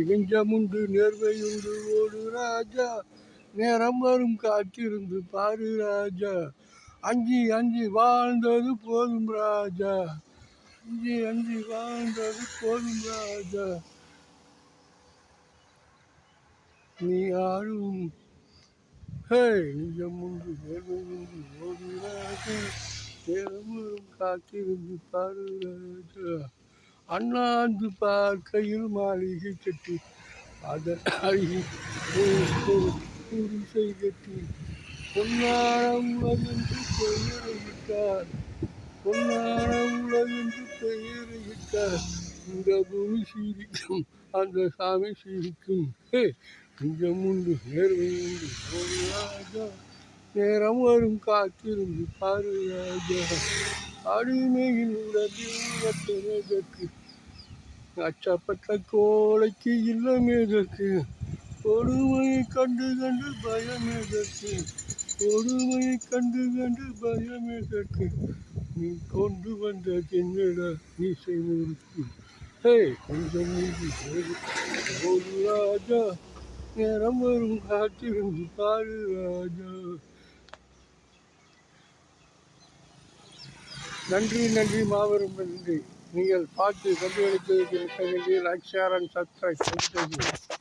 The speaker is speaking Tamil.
நெஞ்சமுண்டு நேர்மையுண்டு ஓடு ராஜா, நேரம் வரும் காத்திருந்து பாரு ராஜா, அஞ்சி அஞ்சி வாழ்ந்தது போதும் ராஜா, அஞ்சி அஞ்சி வாழ்ந்தது போதும் ராஜா, நீ ஆளும் நெஞ்சமுண்டு நேர்மையுண்டு ஓடு ராஜா, நேரம் வரும் காத்திருந்து பாரு ராஜா, அண்ணாந்து பார்க்கையில் மாளிகை கட்டி அதன் அருகே குடிசை கட்டி பொன்னாரம் உள்ளதென்று பெயரையிட்டார், பொன்னாரம் உள்ளதென்று பெயரையிட்டார், இந்த பூமி சிரிக்கும் அந்த சாமி சிரிக்கும். நெஞ்சம் உண்டு நேர்மை உண்டு ஒரு ராஜா, நேரம் வரும் காத்திருந்து பாரு ராஜா, அடிமையில் உடனேதற்கு அச்சப்பட்ட கோழைக்கு இல்லமேதற்கு, கொடுமையை கண்டு கண்டு பயமேதற்கு, கொடுமையை கண்டு கண்டு பயமேதற்கு, நீ கொண்டு வந்த என்னடா நீசை முறுக்கு. கொஞ்சம் ஒரு ராஜா, நேரம் வரும் காத்திருந்து பாரு ராஜா. நன்றி நன்றி மாபெரும் நன்றி. நீங்கள் பார்த்து கண்டுகளித்ததற்கு மிக்க நன்றி. Like, share and subscribe.